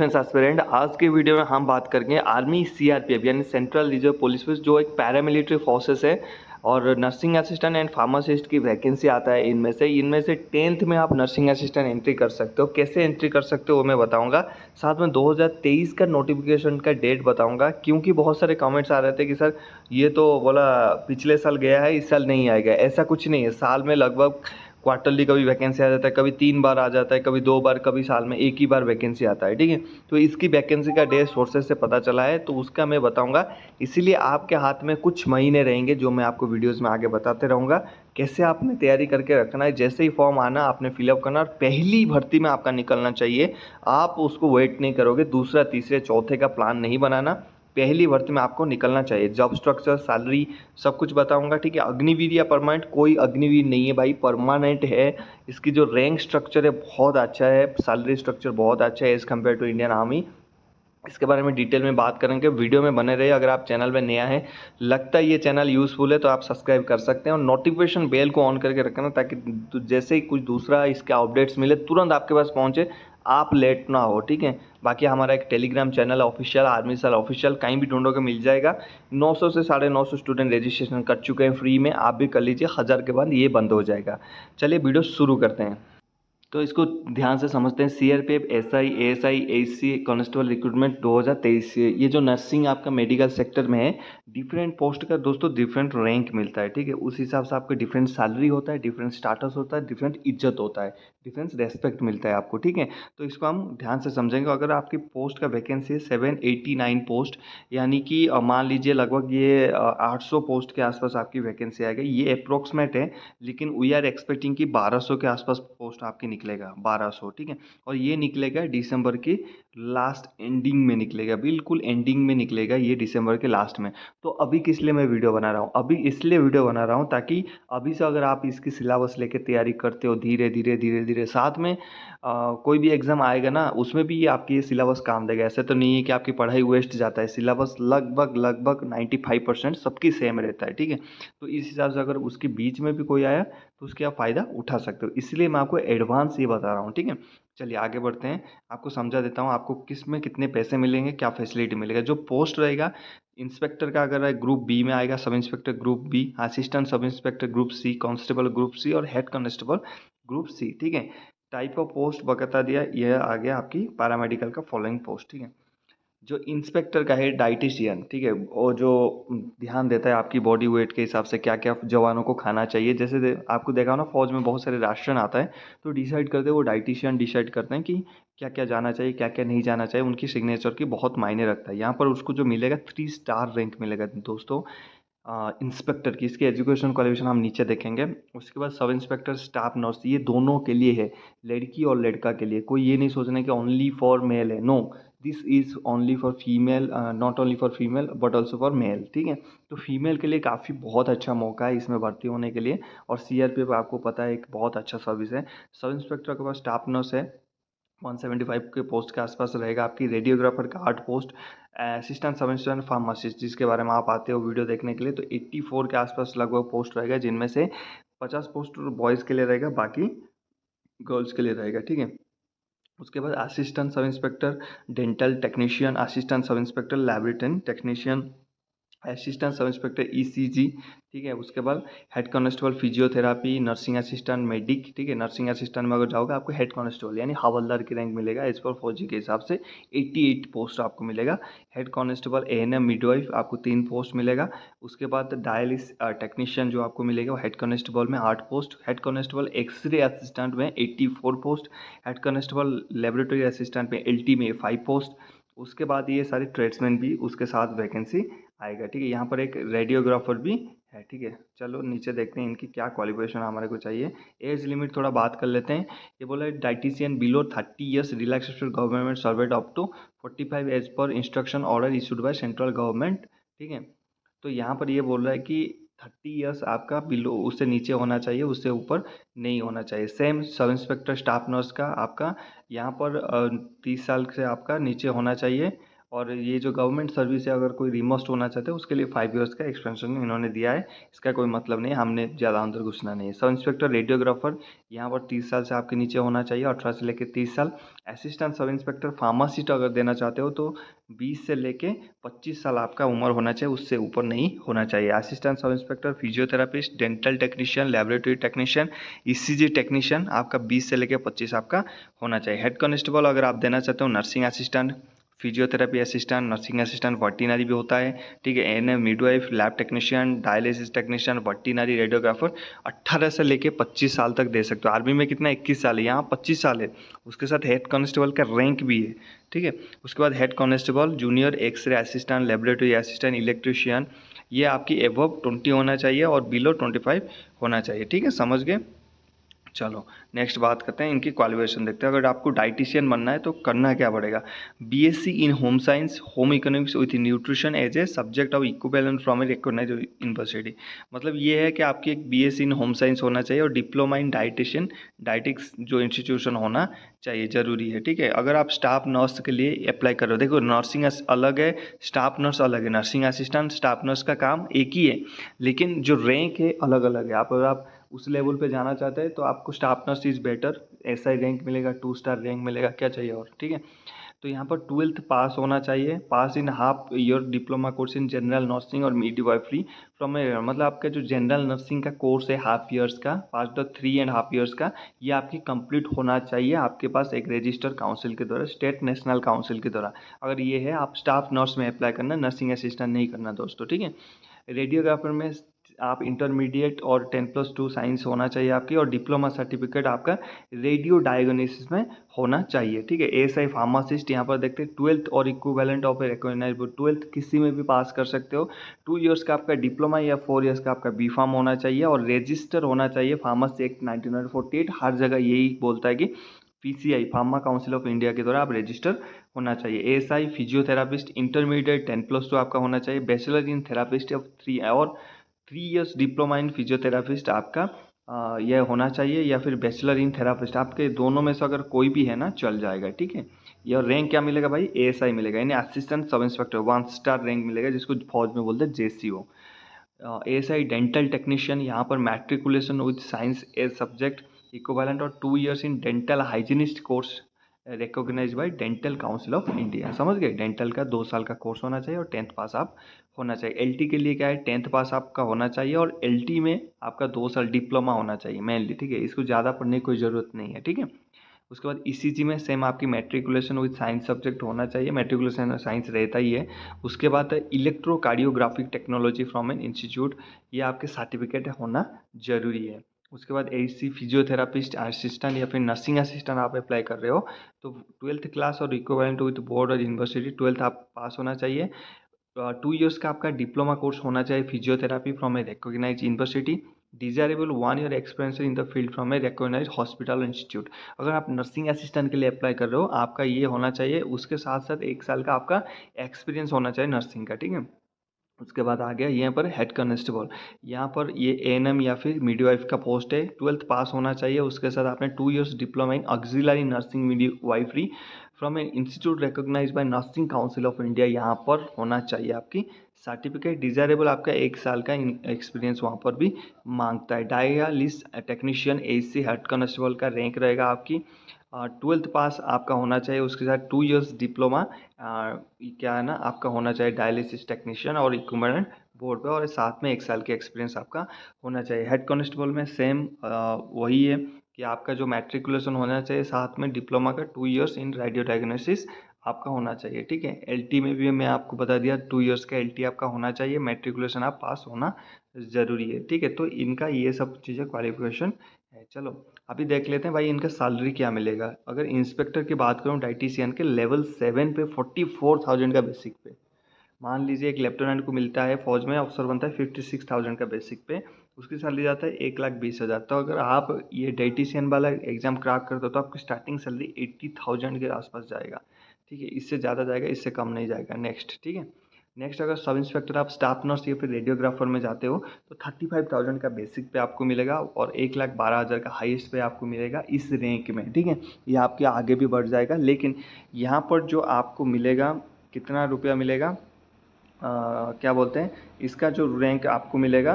Defence aspirant आज के video में हम बात करेंगे आर्मी सीआरपीएफ यानी सेंट्रल रिजर्व पुलिस फोर्स जो एक पैरामिलिट्री फोर्सेस है और नर्सिंग असिस्टेंट एंड फार्मासिस्ट की वैकेंसी आता है। इनमें से 10th में आप नर्सिंग असिस्टेंट एंट्री कर सकते हो। कैसे एंट्री कर सकते हो वो मैं बताऊंगा। साथ में 2023 का नोटिफिकेशन का डेट बताऊंगा, क्योंकि बहुत सारे कमेंट्स आ रहे थे कि सर ये तो बोला पिछले साल गया है, इस साल नहीं आएगा। ऐसा कुछ नहीं है। साल में लगभग क्वार्टरली कभी वैकेंसी आ जाता है, कभी 3 बार आ जाता है, कभी 2 बार, कभी साल में एक ही बार वैकेंसी आता है। ठीक है, तो इसकी वैकेंसी का डेट सोर्सेज से पता चला है, तो उसका मैं बताऊंगा। इसीलिए आपके हाथ में कुछ महीने रहेंगे जो मैं आपको वीडियोस में आगे बताते रहूँगा। कैसे आपने तैयारी करके रखना है, जैसे ही फॉर्म आना आपने फिलअप करना और पहली भर्ती में आपका निकलना चाहिए। आप उसको वेट नहीं करोगे, दूसरा तीसरे चौथे का प्लान नहीं बनाना। पहली भर्ती में आपको निकलना चाहिए। जॉब स्ट्रक्चर, सैलरी सब कुछ बताऊंगा। ठीक है, अग्निवीर या परमानेंट, कोई अग्निवीर नहीं है भाई, परमानेंट है। इसकी जो रैंक स्ट्रक्चर है बहुत अच्छा है, सैलरी स्ट्रक्चर बहुत अच्छा है as compare to Indian army. इसके बारे में डिटेल में बात करेंगे, वीडियो में बने रहिए। अगर आप चैनल में नया है, लगता है ये चैनल यूज़फुल है, तो आप सब्सक्राइब कर सकते हैं और नोटिफिकेशन बेल को ऑन करके रखना, ताकि जैसे ही कुछ दूसरा इसके अपडेट्स मिले तुरंत आपके पास पहुंचे, आप लेट ना हो। ठीक है, बाकी हमारा एक टेलीग्राम चैनल है ऑफिशियल, आर्मी साल ऑफिशियल, कहीं भी ढूंढोगे मिल जाएगा। 900 से 950 स्टूडेंट रजिस्ट्रेशन कर चुके हैं फ्री में, आप भी कर लीजिए। 1000 के बाद ये बंद हो जाएगा। चलिए वीडियो शुरू करते हैं। तो इसको ध्यान से समझते हैं। CRPF, SI, ASI, SC constable recruitment 2023 से ये जो नर्सिंग आपका मेडिकल सेक्टर में है, डिफरेंट पोस्ट का दोस्तों डिफरेंट रैंक मिलता है। ठीक है, उस हिसाब से आपका डिफरेंट सैलरी होता है, डिफरेंट स्टाटस होता है, डिफरेंट इज्जत होता है, डिफरेंट रेस्पेक्ट मिलता है आपको। ठीक है, तो इसको हम ध्यान से समझेंगे। अगर आपकी पोस्ट का वैकेंसी है 789 पोस्ट, यानी कि मान लीजिए लगभग ये 800 पोस्ट के आसपास आपकी वैकेंसी आएगी। ये अप्रोक्सीमेट है, लेकिन वी आर एक्सपेक्टिंग कि 1200 के आसपास पोस्ट आपकी निकलेगा, 1200। ठीक है, और ये निकलेगा दिसंबर की लास्ट एंडिंग में निकलेगा, बिल्कुल एंडिंग में निकलेगा ये दिसंबर के लास्ट में। तो अभी किस लिए मैं वीडियो बना रहा हूँ, अभी इसलिए वीडियो बना रहा हूँ ताकि अभी से अगर आप इसकी सिलेबस लेके तैयारी करते हो धीरे धीरे धीरे धीरे, साथ में कोई भी एग्जाम आएगा ना, उसमें भी ये आपकी ये सिलेबस काम देगा। ऐसे तो नहीं है कि आपकी पढ़ाई वेस्ट जाता है। सिलेबस लगभग लगभग 95% सबकी सेम रहता है। ठीक है, तो इस हिसाब से अगर उसके बीच में भी कोई आया तो उसके आप फ़ायदा उठा सकते हो, इसलिए मैं आपको एडवांस ये बता रहा हूँ। ठीक है, चलिए आगे बढ़ते हैं। आपको समझा देता हूँ आपको किस में कितने पैसे मिलेंगे, क्या फैसिलिटी मिलेगा। जो पोस्ट रहेगा इंस्पेक्टर का, अगर ग्रुप बी में आएगा, sub inspector group B, assistant sub inspector group C, constable group C और हेड कांस्टेबल ग्रुप सी। ठीक है, टाइप ऑफ पोस्ट बता दिया। यह आ गया आपकी पैरामेडिकल का फॉलोइंग पोस्ट। ठीक है, जो इंस्पेक्टर का है डाइटिशियन। ठीक है, और जो ध्यान देता है आपकी बॉडी वेट के हिसाब से क्या क्या जवानों को खाना चाहिए। जैसे आपको देखा हो ना, फौज में बहुत सारे राशन आता है, तो डिसाइड करते हैं वो डाइटिशियन डिसाइड करते हैं कि क्या क्या जाना चाहिए, क्या क्या नहीं जाना चाहिए। उनकी सिग्नेचर की बहुत मायने रखता है। यहाँ पर उसको जो मिलेगा 3 स्टार रैंक मिलेगा दोस्तों इंस्पेक्टर की। इसकी एजुकेशन क्वालिफिकेशन हम नीचे देखेंगे। उसके बाद सब इंस्पेक्टर, स्टाफ नर्स, ये दोनों के लिए है, लड़की और लड़का के लिए। कोई ये नहीं सोचना कि ओनली फॉर मेल है, no, this is only for female, not only for female but also for male. ठीक है, तो फीमेल के लिए काफ़ी बहुत अच्छा मौका है इसमें भर्ती होने के लिए। और सीआरपीएफ आपको पता है एक बहुत अच्छा सर्विस है। सब इंस्पेक्टर के पास स्टाफ नर्स है, 175 के पोस्ट के आसपास रहेगा। आपकी रेडियोग्राफर का 8 post, assistant sub inspector pharmacist जिसके बारे में आप आते हो वीडियो देखने के लिए, तो 84 के आसपास लगभग पोस्ट रहेगा, जिनमें से 50 पोस्ट बॉयज़ के लिए रहेगा, बाकी गर्ल्स के लिए रहेगा। ठीक है, उसके बाद assistant sub inspector dental technician, assistant sub inspector laboratory technician, assistant sub inspector ECG. ठीक है, उसके बाद head constable physiotherapy, nursing assistant medic. ठीक है, नर्सिंग असिस्टेंट में अगर जाओगे आपको हेड कांस्टेबल यानी हवलदार की रैंक मिलेगा एज पर फौजी के हिसाब से। 88 पोस्ट आपको मिलेगा। हेड कांस्टेबल एएनएम मिडवाइफ आपको 3 पोस्ट मिलेगा। उसके बाद डायलिस टेक्नीशियन जो आपको मिलेगा वो हेड कांस्टेबल में 8 post. Head constable X-ray assistant में 84 post. Head constable laboratory assistant में एलटी में 5 पोस्ट। उसके बाद ये सारे ट्रेड्समैन भी उसके साथ वैकेंसी आएगा। ठीक है, यहाँ पर एक रेडियोग्राफर भी है। ठीक है, चलो नीचे देखते हैं इनकी क्या क्वालिफिकेशन हमारे को चाहिए। एज लिमिट थोड़ा बात कर लेते हैं। ये बोला है dietitian below 30 years, relaxation government served up to 45 age पर instruction order issued by central government. ठीक है, तो यहाँ पर ये बोल रहा है कि 30 ईयर्स आपका बिलो, उससे नीचे होना चाहिए, उससे ऊपर नहीं होना चाहिए। Same sub inspector staff nurse का आपका यहाँ पर 30 साल से आपका नीचे होना चाहिए। और ये जो गवर्नमेंट सर्विस है, अगर कोई रिमोस्ट होना चाहते हैं उसके लिए 5 इयर्स का एक्सपेंशन इन्होंने दिया है। इसका कोई मतलब नहीं, हमने ज़्यादा अंदर घुसना नहीं है। सब इंस्पेक्टर रेडियोग्राफर यहाँ पर 30 साल से आपके नीचे होना चाहिए, 18 से लेकर 30 साल। असिस्टेंट सब इंस्पेक्टर फार्मासिस्ट अगर देना चाहते हो तो 20 से लेके 25 साल आपका उम्र होना चाहिए, उससे ऊपर नहीं होना चाहिए। Assistant sub inspector, physiotherapist, dental technician, laboratory technician, ECG technician आपका 20 से लेकर 25 आपका होना चाहिए। हेड कांस्टेबल अगर आप देना चाहते हो, nursing assistant, physiotherapy assistant, nursing assistant, veterinary भी होता है, ठीक है। ANM, midwife, lab technician, dialysis technician, veterinary, radiographer 18 से लेके 25 साल तक दे सकते हो। आर्मी में कितना 21 साल है, यहाँ 25 साल है। उसके साथ हेड कांस्टेबल का रैंक भी है, ठीक है। उसके बाद head constable, junior X-ray assistant, laboratory assistant, electrician, ये आपकी एबव 20 होना चाहिए और बिलो 25 होना चाहिए, ठीक है, समझ गए। चलो नेक्स्ट बात करते हैं, इनकी क्वालिफिकेशन देखते हैं। अगर आपको डाइटिशियन बनना है तो करना क्या पड़ेगा। BSc in home science, home economics with nutrition as a subject of equivalent from a recognised university. मतलब ये है कि आपकी एक बीएससी इन होम साइंस होना चाहिए और डिप्लोमा इन डाइटिशियन, डाइटिक्स जो इंस्टीट्यूशन होना चाहिए, ज़रूरी है, ठीक है। अगर आप स्टाफ नर्स के लिए अप्लाई कर रहे हो, देखो नर्सिंग अलग है, स्टाफ नर्स अलग है। नर्सिंग असिस्टेंट, स्टाफ नर्स का काम एक ही है, लेकिन जो रैंक है अलग अलग है। अगर आप उस लेवल पे जाना चाहते हैं तो आपको staff nurse is better, SI rank मिलेगा, 2 स्टार रैंक मिलेगा, क्या चाहिए और, ठीक है। तो यहाँ पर 12th पास होना चाहिए, pass in half year diploma course in general nursing और मिडवाइफरी फ्रॉम ए, मतलब आपका जो जनरल नर्सिंग का कोर्स है हाफ ईयर्स का, पास द 3.5 ईयर्स का, ये आपकी कंप्लीट होना चाहिए आपके पास एक रजिस्टर काउंसिल के द्वारा, स्टेट नेशनल काउंसिल के द्वारा। अगर ये है, आप स्टाफ नर्स में अप्लाई करना, नर्सिंग असिस्टेंट नहीं करना दोस्तों, ठीक है। रेडियोग्राफर में आप इंटरमीडिएट और 10+2 साइंस होना चाहिए आपकी, और डिप्लोमा सर्टिफिकेट आपका रेडियो डायग्नोसिस में होना चाहिए, ठीक है। एएसआई फार्मासिस्ट यहाँ पर देखते हैं 12th और equivalent of A recognised 12th किसी में भी पास कर सकते हो। 2 इयर्स का आपका डिप्लोमा या 4 इयर्स का आपका बी फार्म होना चाहिए, और रजिस्टर होना चाहिए फार्मेसी एक्ट 1948, हर जगह यही बोलता है कि PCI, pharma council of India के द्वारा आप रजिस्टर होना चाहिए। एएसआई फिजियोथेरापिस्ट इंटरमीडिएट 10+2 आपका होना चाहिए। Bachelor in therapist of 3 years diploma in physiotherapist आपका यह होना चाहिए, या फिर बैचलर इन थेरापिस्ट, आपके दोनों में से अगर कोई भी है ना चल जाएगा, ठीक है। यह रैंक क्या मिलेगा भाई, एएसआई मिलेगा, यानी assistant sub inspector 1 star rank मिलेगा, जिसको फौज में बोलते हैं जेसीओ। एएसआई डेंटल टेक्नीशियन, यहाँ पर matriculation with science as subject equivalent और 2 years in dental hygienist course recognised by dental council of India. समझ गए, डेंटल का 2 साल का कोर्स होना चाहिए और 10th पास आप होना चाहिए। एलटी के लिए क्या है, 10th पास आपका होना चाहिए, और एलटी में आपका 2 साल डिप्लोमा होना चाहिए मेनली, ठीक है। इसको ज़्यादा पढ़ने की कोई ज़रूरत नहीं है, ठीक है। उसके बाद ईसीजी में सेम आपकी मैट्रिकुलेशन विद साइंस सब्जेक्ट होना चाहिए, मैट्रिकुलेशन साइंस रहता ही है। उसके बाद electrocardiographic technology from an institute, ये आपके सर्टिफिकेट होना जरूरी है। उसके बाद एसी फिजियोथेरापिस्ट असिस्टेंट या फिर नर्सिंग असिस्टेंट आप अप्लाई कर रहे हो तो 12th क्लास और इक्विवेलेंट विद बोर्ड और यूनिवर्सिटी 12th आप पास होना चाहिए। 2 इयर्स का आपका डिप्लोमा कोर्स होना चाहिए physiotherapy from a recognised university. Desirable 1 year experience in the field from a recognised hospital institute. अगर आप नर्सिंग असिस्टेंट के लिए अप्लाई कर रहे हो, आपका ये होना चाहिए, उसके साथ साथ 1 साल का आपका एक्सपीरियंस होना चाहिए नर्सिंग का, ठीक है। उसके बाद आ गया यहाँ पर हेड कांस्टेबल, यहाँ पर ये एएनएम या फिर मिडवाइफ का पोस्ट है, 12th पास होना चाहिए। उसके साथ आपने 2 years diploma in auxiliary nursing midwifery from an institute recognised by nursing council of India, यहाँ पर होना चाहिए आपकी सर्टिफिकेट। डिजायरेबल आपका 1 साल का एक्सपीरियंस वहाँ पर भी मांगता है। डायलिस टेक्नीशियन एसी हेड कांस्टेबल का रैंक रहेगा आपकी 12th पास आपका होना चाहिए। उसके साथ 2 इयर्स डिप्लोमा क्या है ना आपका होना चाहिए डायलिसिस टेक्नीशियन और इक्विपमेंट बोर्ड पे, और साथ में 1 साल के एक्सपीरियंस आपका होना चाहिए। हेड कांस्टेबल में सेम वही है कि आपका जो मैट्रिकुलेशन होना चाहिए, साथ में डिप्लोमा का 2 इयर्स इन रेडियो डायग्नोसिस आपका होना चाहिए, ठीक है। एलटी में भी मैं आपको बता दिया 2 इयर्स का एलटी आपका होना चाहिए, मैट्रिकुलेशन आप पास होना ज़रूरी है, ठीक है। तो इनका ये सब चीज़ें क्वालिफिकेशन है। चलो अभी देख लेते हैं भाई इनका सैलरी क्या मिलेगा। अगर इंस्पेक्टर की बात करूँ डाइटिशियन के, लेवल 7 पे 44,000 का बेसिक पे। मान लीजिए एक लेफ्टिनेंट को मिलता है, फौज में अफसर बनता है 56,000 का बेसिक पे, उसकी सैलरी जाता है 1,20,000। तो अगर आप ये डाइटिशियन वाला एग्जाम क्रैक करते हो तो आपकी स्टार्टिंग सैलरी 80,000 के आसपास जाएगा, ठीक है। इससे ज़्यादा जाएगा, इससे कम नहीं जाएगा। नेक्स्ट, ठीक है। नेक्स्ट अगर सब इंस्पेक्टर आप स्टाफ नर्स या फिर रेडियोग्राफर में जाते हो तो 35,000 का बेसिक पे आपको मिलेगा, और 1,12,000 का हाईएस्ट पे आपको मिलेगा इस रैंक में, ठीक है। ये आपके आगे भी बढ़ जाएगा, लेकिन यहाँ पर जो आपको मिलेगा कितना रुपया मिलेगा, क्या बोलते हैं, इसका जो रैंक आपको मिलेगा,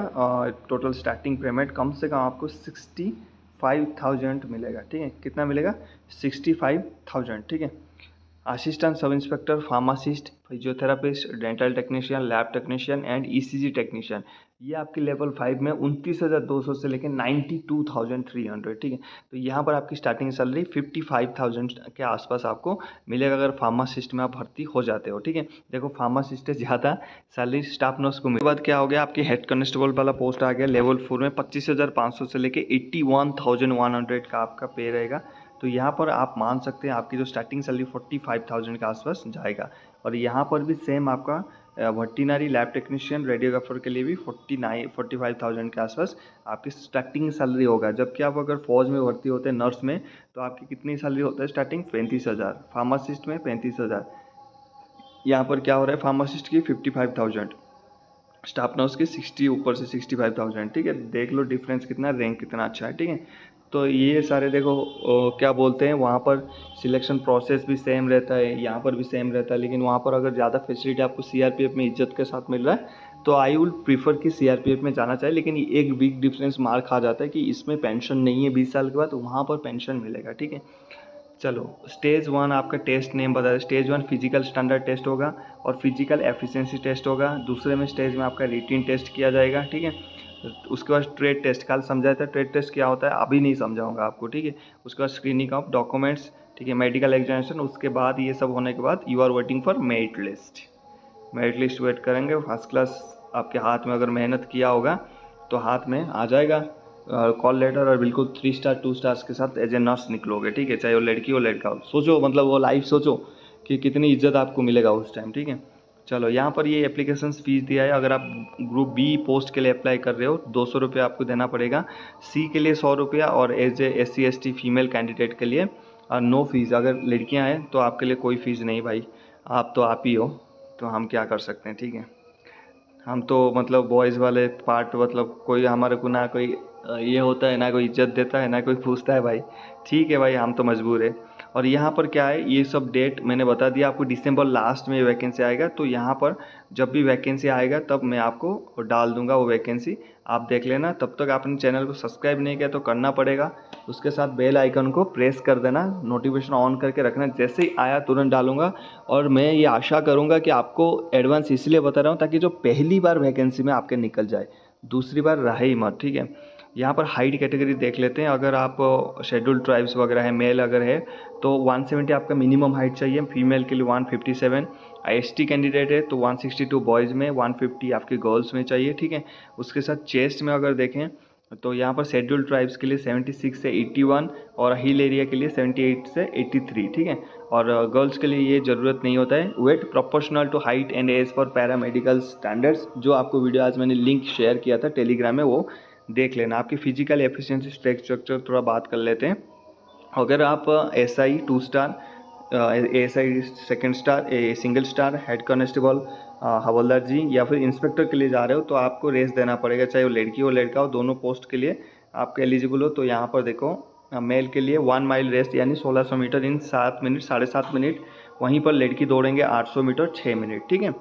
टोटल स्टार्टिंग पेमेंट कम से कम आपको 65,000 मिलेगा। ठीक है, कितना मिलेगा, 65,000। ठीक है। Assistant sub inspector, pharmacist, physiotherapist, dental technician, lab technician and ECG technician, ये आपकी लेवल 5 में 29,200 से लेकर 92,300। ठीक है, तो यहाँ पर आपकी स्टार्टिंग सैलरी 55,000 के आसपास आपको मिलेगा अगर फार्मासिस्ट में आप भर्ती हो जाते हो। ठीक है, देखो फार्मासिस्ट ज़्यादा सैलरी स्टाफ नर्स को मिले। बाद क्या हो गया, आपकी हेड कांस्टेबल वाला पोस्ट आ गया लेवल 4 में 25,500 से लेकर 81,100 का आपका पे रहेगा। तो यहाँ पर आप मान सकते हैं आपकी जो स्टार्टिंग सैलरी 45,000 के आसपास जाएगा। और यहाँ पर भी सेम आपका वेटरनरी लैब टेक्नीशियन रेडियोग्राफर के लिए भी 45,000 के आसपास आपकी स्टार्टिंग सैलरी होगा। जबकि आप अगर फौज में भर्ती होते हैं नर्स में तो आपकी कितनी सैलरी होता है स्टार्टिंग, 35,000, फार्मासिस्ट में 35,000। यहाँ पर क्या हो रहा है, फार्मासिस्ट की 55,000, स्टाफ नर्स की 60 ऊपर से 65,000। ठीक है, देख लो डिफरेंस कितना, रैंक कितना अच्छा है। ठीक है, तो ये सारे देखो क्या बोलते हैं, वहाँ पर सिलेक्शन प्रोसेस भी सेम रहता है, यहाँ पर भी सेम रहता है, लेकिन वहाँ पर अगर ज़्यादा फैसिलिटी आपको सीआरपीएफ में इज्जत के साथ मिल रहा है तो आई विल प्रीफर कि सीआरपीएफ में जाना चाहिए। लेकिन एक बिग डिफरेंस मार खा जाता है कि इसमें पेंशन नहीं है 20 साल के बाद, वहाँ पर पेंशन मिलेगा। ठीक है, चलो स्टेज 1 आपका टेस्ट नेम बता दें। स्टेज 1 फिजिकल स्टैंडर्ड टेस्ट होगा और फिजिकल एफिशिएंसी टेस्ट होगा। दूसरे में स्टेज में आपका रिटिन टेस्ट किया जाएगा। ठीक है, उसके बाद ट्रेड टेस्ट, कल समझाया था ट्रेड टेस्ट क्या होता है, अभी नहीं समझाऊंगा आपको। ठीक है, उसके बाद स्क्रीनिंग ऑफ डॉक्यूमेंट्स, ठीक है, मेडिकल एग्जामिनेशन। उसके बाद ये सब होने के बाद you are waiting for merit list. Merit list wait करेंगे, फर्स्ट क्लास आपके हाथ में अगर मेहनत किया होगा तो हाथ में आ जाएगा कॉल लेटर, और बिल्कुल 3 स्टार 2 स्टार्स के साथ एज ए नर्स निकलोगे। ठीक है, चाहे वो लड़की हो लड़का हो। सोचो मतलब वो लाइफ सोचो कि कितनी इज्जत आपको मिलेगा उस टाइम। ठीक है, चलो यहाँ पर ये एप्लीकेशन फ़ीस दिया है। अगर आप ग्रुप बी पोस्ट के लिए अप्लाई कर रहे हो 200 रुपये आपको देना पड़ेगा, सी के लिए 100 रुपया, और as a SC ST female candidate के लिए नो फीस। अगर लड़कियाँ हैं तो आपके लिए कोई फ़ीस नहीं भाई, आप तो आप ही हो, तो हम क्या कर सकते हैं। ठीक है, हम तो मतलब बॉयज़ वाले पार्ट, मतलब कोई हमारे को ना कोई ये होता है, ना कोई इज्जत देता है, ना कोई पूछता है भाई। ठीक है भाई, हम तो मजबूर है। और यहाँ पर क्या है, ये सब डेट मैंने बता दिया आपको, दिसंबर लास्ट में वैकेंसी आएगा। तो यहाँ पर जब भी वैकेंसी आएगा तब मैं आपको डाल दूंगा वो वैकेंसी, आप देख लेना। तब तक आपने चैनल को सब्सक्राइब नहीं किया तो करना पड़ेगा, उसके साथ बेल आइकन को प्रेस कर देना, नोटिफिकेशन ऑन करके रखना, जैसे ही आया तुरंत डालूंगा। और मैं ये आशा करूँगा कि आपको एडवांस इसलिए बता रहा हूँ ताकि जो पहली बार वैकेंसी में आपके निकल जाए, दूसरी बार रहे ही मत। ठीक है, यहाँ पर हाइट कैटेगरी देख लेते हैं। अगर आप शेड्यूल्ड ट्राइब्स वगैरह है, मेल अगर है तो 170 आपका मिनिमम हाइट चाहिए, फीमेल के लिए 157। ST कैंडिडेट है तो 162 बॉयज़ में, 150 आपके गर्ल्स में चाहिए। ठीक है, उसके साथ चेस्ट में अगर देखें तो यहाँ पर शेड्यूल्ड ट्राइब्स के लिए 76 से 81, और हिल एरिया के लिए 78 से 83। ठीक है, और गर्ल्स के लिए ये ज़रूरत नहीं होता है। Weight proportional to height and age for paramedical standards, जो आपको वीडियो आज मैंने लिंक शेयर किया था टेलीग्राम में, वो देख लेना। आपकी फिजिकल एफिशिएंसी स्ट्रक्चर थोड़ा बात कर लेते हैं। अगर आप SI 2 star, ASI second star, single star, head constable, हवलदार जी या फिर इंस्पेक्टर के लिए जा रहे हो तो आपको रेस देना पड़ेगा, चाहे वो लड़की हो लड़का हो, दोनों पोस्ट के लिए आपके एलिजिबल हो। तो यहाँ पर देखो मेल के लिए 1 माइल रेस यानी 1600 मीटर इन 7 मिनट 7.5 मिनट, वहीं पर लड़की दौड़ेंगे 800 मीटर 6 मिनट। ठीक है,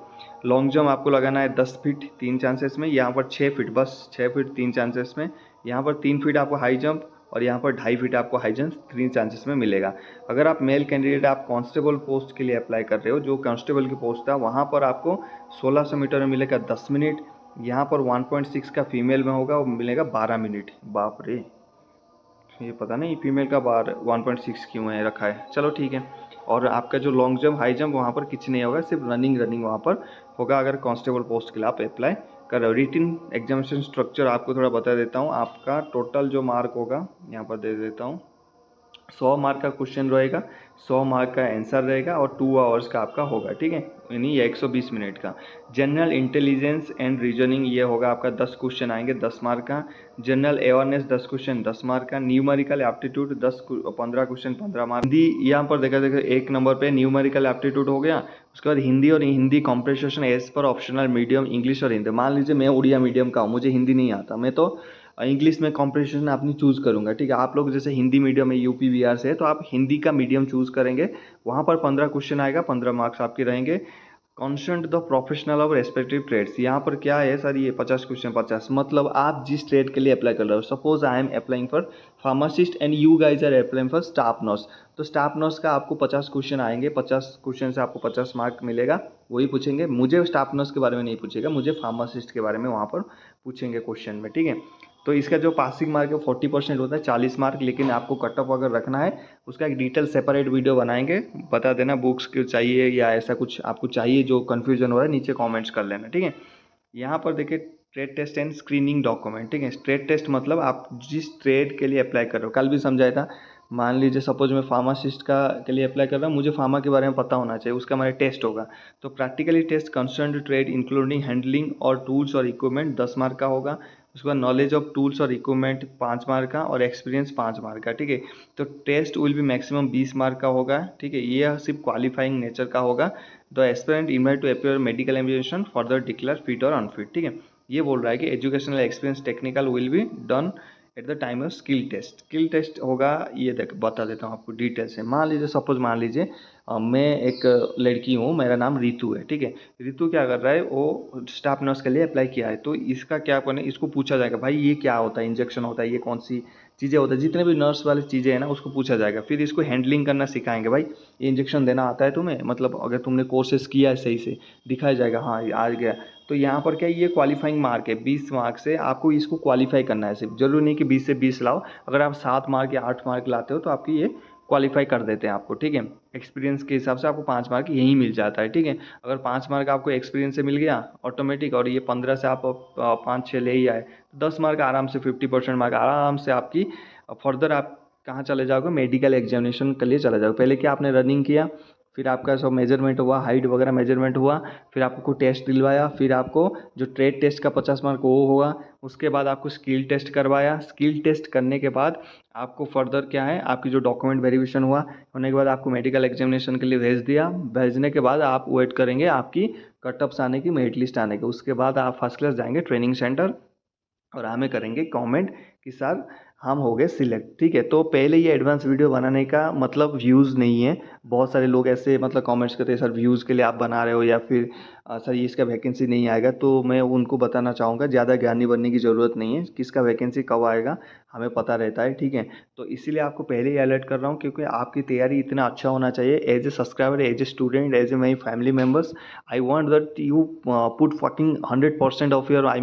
लॉन्ग जंप आपको लगाना है 10 फीट 3 चांसेस में, यहाँ पर 6 फीट, बस 6 फीट 3 चांसेस में। यहाँ पर 3 फीट आपको हाई जंप, और यहाँ पर 2.5 फीट आपको हाई जंप 3 चांसेस में मिलेगा। अगर आप मेल कैंडिडेट आप कांस्टेबल पोस्ट के लिए अप्लाई कर रहे हो, जो कांस्टेबल की पोस्ट था वहाँ पर आपको 1600 मीटर में मिलेगा 10 मिनट। यहाँ पर 1.6 का फीमेल में होगा, वो मिलेगा 12 मिनट। बाप रे, ये पता नहीं फीमेल का 1.6 क्यों है रखा है, चलो ठीक है। और आपका जो लॉन्ग जंप हाई जंप वहाँ पर कुछ नहीं होगा, सिर्फ रनिंग वहाँ पर होगा अगर कांस्टेबल पोस्ट के लिए आप अप्लाई कर रहे हो। रिटिन एग्जामिनेशन स्ट्रक्चर आपको थोड़ा बता देता हूँ। आपका टोटल जो मार्क होगा यहाँ पर दे देता हूँ, 100 मार्क का क्वेश्चन रहेगा, 100 मार्क का आंसर रहेगा, और 2 आवर्स का आपका होगा। ठीक है, यानी 120 मिनट का। जनरल इंटेलिजेंस एंड रीजनिंग ये होगा आपका 10 क्वेश्चन आएंगे 10 मार्क का। जनरल अवेयरनेस 10 क्वेश्चन 10 मार्क का। Numerical aptitude 15 question 15 mark. Hindi यहाँ पर देखा 1 नंबर पे न्यूमेरिकल एप्टीट्यूड हो गया। उसके बाद हिंदी, और Hindi comprehension as per optional medium English और हिंदी। मान लीजिए मैं उड़िया मीडियम का हूँ, मुझे हिंदी नहीं आता, मैं तो इंग्लिश में कॉम्पिटिशन अपनी चूज़ करूँगा, ठीक है। आप लोग जैसे हिंदी मीडियम में यूपी बिहार से है तो आप हिंदी का मीडियम चूज़ करेंगे, वहाँ पर 15 क्वेश्चन आएगा, 15 मार्क्स आपके रहेंगे। Constant the professional of respective trades, यहाँ पर क्या है सर, ये 50 क्वेश्चन 50, मतलब आप जिस ट्रेड के लिए अप्लाई कर रहे हो। Suppose I am applying for pharmacist and you guys are applying for staff nurse, तो स्टाफ नर्स का आपको 50 क्वेश्चन आएंगे, 50 क्वेश्चन से आपको 50 मार्क मिलेगा। वही पूछेंगे, मुझे स्टाफ नर्स के बारे में नहीं पूछेगा, मुझे फार्मासिस्ट के बारे में वहाँ पर पूछेंगे क्वेश्चन में, ठीक है। तो इसका जो पासिंग मार्क है 40% होता है, 40 मार्क, लेकिन आपको कट ऑफ अगर रखना है उसका एक डिटेल सेपरेट वीडियो बनाएंगे। बता देना बुक्स क्यों चाहिए या ऐसा कुछ आपको चाहिए, जो कन्फ्यूजन हो रहा है नीचे कमेंट्स कर लेना, ठीक है। यहाँ पर देखिए trade test and screening document, ठीक है। ट्रेड टेस्ट मतलब आप जिस ट्रेड के लिए अप्लाई कर रहे हो, कल भी समझाया था। मान लीजिए सपोज मैं फार्मासिस्ट का के लिए अप्लाई कर रहा हूँ, मुझे फार्मा के बारे में पता होना चाहिए, उसका हमारा टेस्ट होगा। तो practically test concern trade including handling और टूल्स और इक्विपमेंट 10 मार्क का होगा। उसके बाद नॉलेज ऑफ टूल्स और इक्विपमेंट 5 मार्क का, और एक्सपीरियंस 5 मार्क का, ठीक है। तो test will be maximum 20 mark का होगा, ठीक है। ये सिर्फ क्वालिफाइंग नेचर का होगा। The aspirant invite to appear medical examination further declare fit और अनफिट, ठीक है। ये बोल रहा है कि educational experience technical will be done at the time of skill test. Skill test होगा, ये देख बता देता हूँ आपको डिटेल से। मान लीजिए मैं एक लड़की हूँ, मेरा नाम रितु है, ठीक है। रितु क्या कर रहा है, वो स्टाफ नर्स के लिए अप्लाई किया है। तो इसका क्या करना है, इसको पूछा जाएगा भाई ये क्या होता है, इंजेक्शन होता है, ये कौन सी चीज़ें होता है, जितने भी नर्स वाली चीज़ें हैं ना उसको पूछा जाएगा। फिर इसको हैंडलिंग करना सिखाएंगे, भाई ये इंजेक्शन देना आता है तुम्हें, मतलब अगर तुमने कोर्सेज किया है सही से, दिखाया जाएगा हाँ ये आ गया। तो यहाँ पर क्या ये क्वालिफाइंग मार्क है, 20 मार्क से आपको इसको क्वालिफाई करना है। सिर्फ जरूरी नहीं कि 20 से 20 लाओ, अगर आप 7 मार्क या 8 मार्क लाते हो तो आपकी ये क्वालिफाई कर देते हैं आपको, ठीक है। एक्सपीरियंस के हिसाब से आपको 5 मार्क यहीं मिल जाता है, ठीक है। अगर 5 मार्क आपको एक्सपीरियंस से मिल गया ऑटोमेटिक, और ये 15 से आप 5-6 ले ही आए, तो 10 मार्क आराम से, 50% मार्क आराम से आपकी फर्दर आप कहाँ चले जाओगे, मेडिकल एग्जामिनेशन के लिए चले जाओगे। पहले क्या आपने रनिंग किया, फिर आपका सब मेजरमेंट हुआ, हाइट वगैरह मेजरमेंट हुआ, फिर आपको टेस्ट दिलवाया, फिर आपको जो ट्रेड टेस्ट का 50 मार्क वो होगा। उसके बाद आपको स्किल टेस्ट करवाया, स्किल टेस्ट करने के बाद आपको फर्दर क्या है, आपकी जो डॉक्यूमेंट वेरिफिकेशन हुआ होने के बाद आपको मेडिकल एग्जामिनेशन के लिए भेज दिया। भेजने के बाद आप वेट करेंगे आपकी कटअप्स आने की, मेरिट लिस्ट आने की। उसके बाद आप फर्स्ट क्लास जाएंगे ट्रेनिंग सेंटर और हमें करेंगे कमेंट कि सर हम हो गए सिलेक्ट, ठीक है। तो पहले ये एडवांस वीडियो बनाने का मतलब व्यूज़ नहीं है। बहुत सारे लोग ऐसे मतलब कमेंट्स करते हैं सर व्यूज़ के लिए आप बना रहे हो, या फिर सर ये इसका वैकेंसी नहीं आएगा। तो मैं उनको बताना चाहूँगा ज़्यादा ज्ञानी बनने की ज़रूरत नहीं है, किसका वैकेंसी कब आएगा हमें पता रहता है, ठीक है। तो इसीलिए आपको पहले ही अलर्ट कर रहा हूँ, क्योंकि आपकी तैयारी इतना अच्छा होना चाहिए। As a subscriber, as a student, as a my family members, I want that you put fucking 100% of your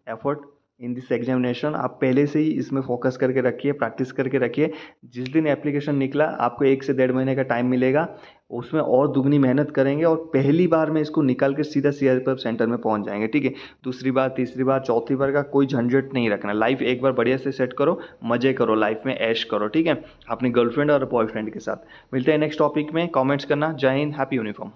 effort in this examination. आप पहले से ही इसमें फोकस करके रखिए, प्रैक्टिस करके रखिए। जिस दिन एप्लीकेशन निकला आपको 1 से 1.5 महीने का टाइम मिलेगा, उसमें और दुगनी मेहनत करेंगे और पहली बार में इसको निकाल के सीधा सीआरपीएफ सेंटर में पहुंच जाएंगे, ठीक है। दूसरी बार, तीसरी बार, चौथी बार का कोई झंझट नहीं रखना। लाइफ एक बार बढ़िया से सेट करो, मजे करो, लाइफ में ऐश करो, ठीक है, अपनी गर्लफ्रेंड और बॉयफ्रेंड के साथ। मिलते हैं नेक्स्ट टॉपिक में, कॉमेंट्स करना। जय हिंद, हैप्पी यूनिफॉर्म।